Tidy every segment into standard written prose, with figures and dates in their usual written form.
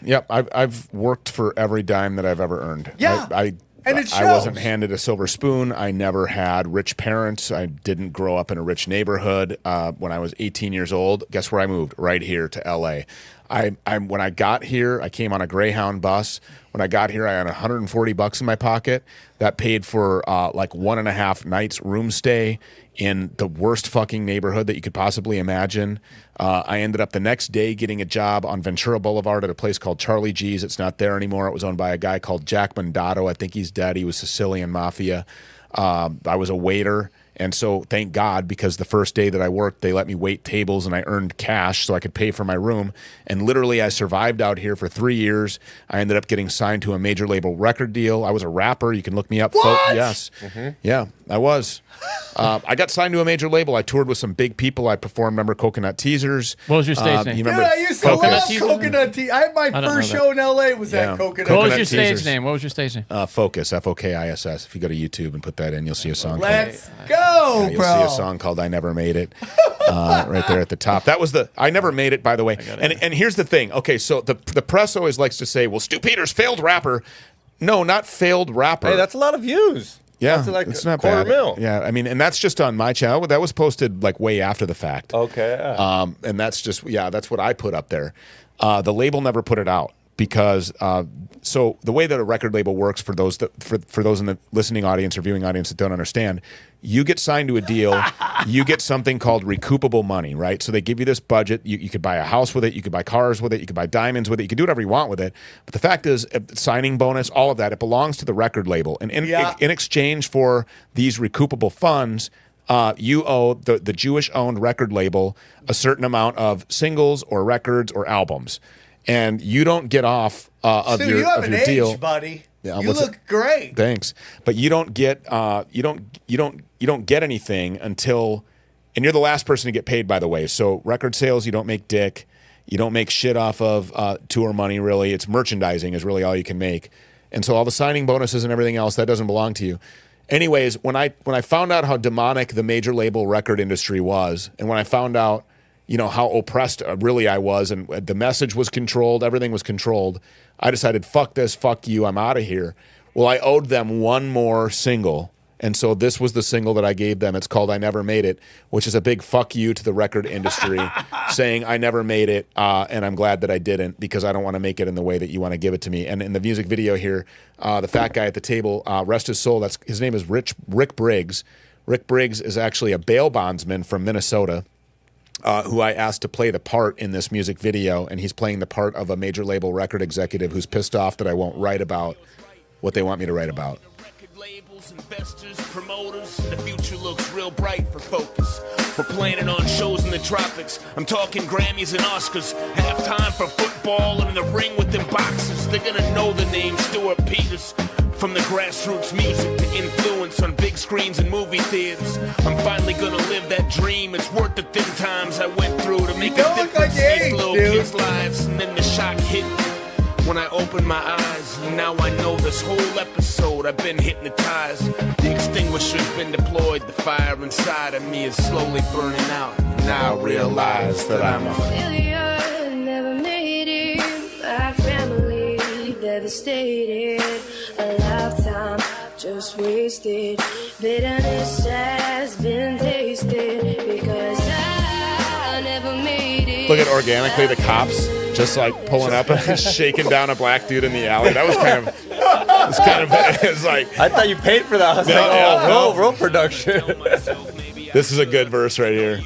Yep, I've worked for every dime that I've ever earned. Yeah, and it shows. I wasn't handed a silver spoon. I never had rich parents. I didn't grow up in a rich neighborhood. When I was 18 years old, guess where I moved? Right here to L.A. When I got here, I came on a Greyhound bus. When I got here, I had $140 in my pocket. That paid for like 1.5 nights room stay in the worst fucking neighborhood that you could possibly imagine. I ended up the next day getting a job on Ventura Boulevard at a place called Charlie G's. It's not there anymore. It was owned by a guy called Jack Mandato. I think he's dead. He was Sicilian mafia. I was a waiter. And so thank God, because the first day that I worked, they let me wait tables and I earned cash so I could pay for my room. And literally I survived out here for 3 years. I ended up getting signed to a major label record deal. I was a rapper. You can look me up. What? Yes. Yeah, I was. I got signed to a major label. I toured with some big people. I performed, remember, Coconut Teasers. What was your stage name? You Dude, remember I used to love Coconut Tea. I had my first show in L.A. was at Coconut. What was your Teasers. stage name? What was your stage name? Focus, F-O-K-I-S-S. If you go to YouTube and put that in, you'll see a song. Let's go, You'll bro. see a song called I Never Made It right there at the top. That was the I Never Made It, by the way. And here's the thing. Okay, so the press always likes to say, well, Stu Peters, failed rapper. No, not failed rapper. Hey, that's a lot of views. Yeah, that's like it's not $250,000. bad. Yeah, I mean, and that's just on my channel. That was posted like way after the fact. Okay. And that's just, that's what I put up there. The label never put it out because, so the way that a record label works for those that for those in the listening audience or viewing audience that don't understand, you get signed to a deal, you get something called recoupable money, right? So they give you this budget. You could buy a house with it, you could buy cars with it, you could buy diamonds with it, you could do whatever you want with it. But the fact is, signing bonus, all of that, it belongs to the record label. And in exchange for these recoupable funds, you owe the Jewish-owned record label a certain amount of singles or records or albums, and you don't get off of Stu, your you have an deal, age, buddy. Yeah, you look great. Thanks, but you don't get you don't get anything until, and you're the last person to get paid, by the way. So record sales, you don't make dick, you don't make shit off of tour money. Really, it's merchandising is really all you can make, and so all the signing bonuses and everything else that doesn't belong to you. Anyways, when I found out how demonic the major label record industry was, and when I found out, how oppressed really I was, and the message was controlled, everything was controlled, I decided, fuck this, fuck you, I'm out of here. Well, I owed them one more single, and so this was the single that I gave them. It's called I Never Made It, which is a big fuck you to the record industry, saying I never made it, and I'm glad that I didn't, because I don't want to make it in the way that you want to give it to me. And in the music video here, the fat guy at the table, rest his soul, his name is Rick Briggs. Rick Briggs is actually a bail bondsman from Minnesota, who I asked to play the part in this music video, and he's playing the part of a major label record executive who's pissed off that I won't write about what they want me to write about. Record labels, investors, promoters, the future looks real bright for Focus. We're planning on shows in the tropics. I'm talking Grammys and Oscars. Halftime for football and in the ring with them boxers. They're gonna know the name Stuart Peters. From the grassroots music to influence on big screens and movie theaters, I'm finally gonna live that dream. It's worth the thin times I went through to make a difference in these little kids' lives. And then the shock hit when I opened my eyes. And now I know this whole episode I've been hypnotized. The extinguisher's been deployed. The fire inside of me is slowly burning out. And now I realize that I'm a failure. Never made it. My family devastated. A lifetime just wasted. Bitterness has been tasted because I never made it. Look at organically the cops just like pulling up and shaking down a black dude in the alley. That was it's like, I thought you paid for that. I was like, real production. This is a good verse right here.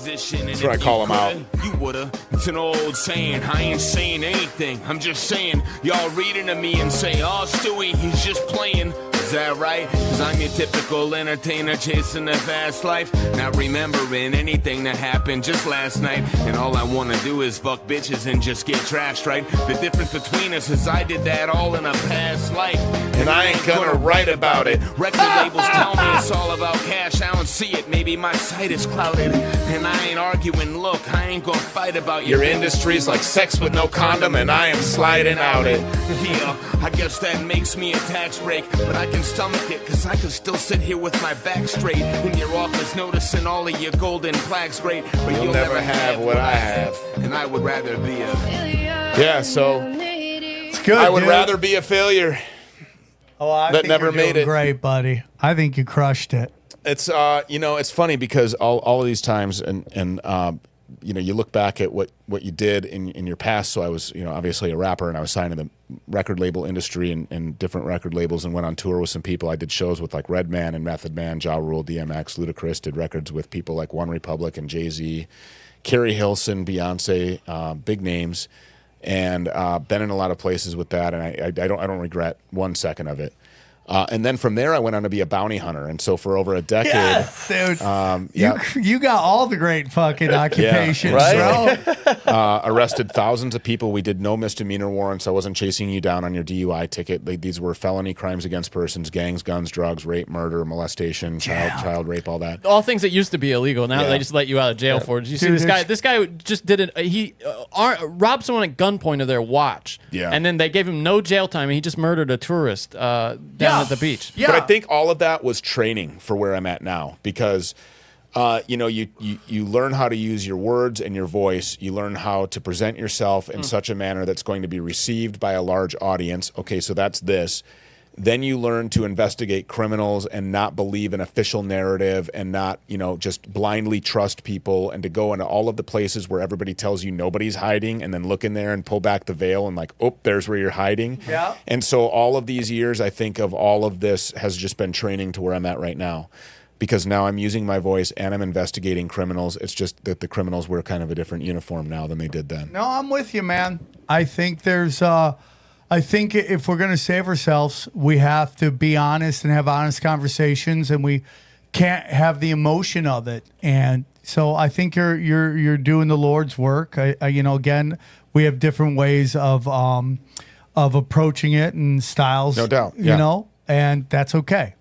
That's where I call him out. You woulda. It's an old saying. I ain't saying anything. I'm just saying, y'all reading to me and say, oh, Stewie, he's just playing. Is that right? Cause I'm your typical entertainer chasing a fast life, not remembering anything that happened just last night. And all I wanna do is fuck bitches and just get trashed, right? The difference between us is I did that all in a past life, and I ain't gonna write about it. Record labels tell me it's all about cash. I don't see it. Maybe my sight is clouded. And I ain't arguing. Look, I ain't gonna fight about your industry's like sex with no condom, and I am sliding out it. Yeah, I guess that makes me a tax break, but I can stomach it, cause I can still sit here with my back straight in your office noticing all of your golden plaques, great, but you'll never have what I have, and I would rather be a failure. Yeah, so It's good. I would dude. rather be a failure. Oh, I that think never you're made doing it. Great, buddy. I think you crushed it. It's it's funny because all of these times and you look back at what you did in your past. So I was obviously a rapper, and I was signed to the record label industry and different record labels, and went on tour with some people. I did shows with like Redman and Method Man, Ja Rule, DMX, Ludacris. Did records with people like One Republic and Jay-Z, Carrie Hilson, Beyonce, big names, and been in a lot of places with that. And I don't regret 1 second of it. And then from there, I went on to be a bounty hunter. And so for over a decade, Yes, dude. yeah, You got all the great fucking occupations, right? bro. arrested thousands of people. We did no misdemeanor warrants. I wasn't chasing you down on your DUI ticket. These were felony crimes against persons: gangs, guns, drugs, rape, murder, molestation, child rape, all that. All things that used to be illegal. Now Yeah. they just let you out of jail for. Did you see Dude, this guy? This guy just did it. He robbed someone at gunpoint of their watch. Yeah. And then they gave him no jail time, and he just murdered a tourist down at the beach. Yeah. But I think all of that was training for where I'm at now, because you learn how to use your words and your voice. You learn how to present yourself in such a manner that's going to be received by a large audience. Okay, so that's this. Then you learn to investigate criminals and not believe an official narrative, and not, just blindly trust people, and to go into all of the places where everybody tells you nobody's hiding, and then look in there and pull back the veil and like, oh, there's where you're hiding. Yeah. And so all of these years, I think of all of this has just been training to where I'm at right now, because now I'm using my voice and I'm investigating criminals. It's just that the criminals wear kind of a different uniform now than they did then. No, I'm with you, man. I think I think if we're going to save ourselves, we have to be honest and have honest conversations, and we can't have the emotion of it. And so I think you're doing the Lord's work. Again, we have different ways of approaching it and styles. No doubt. Yeah. And that's okay.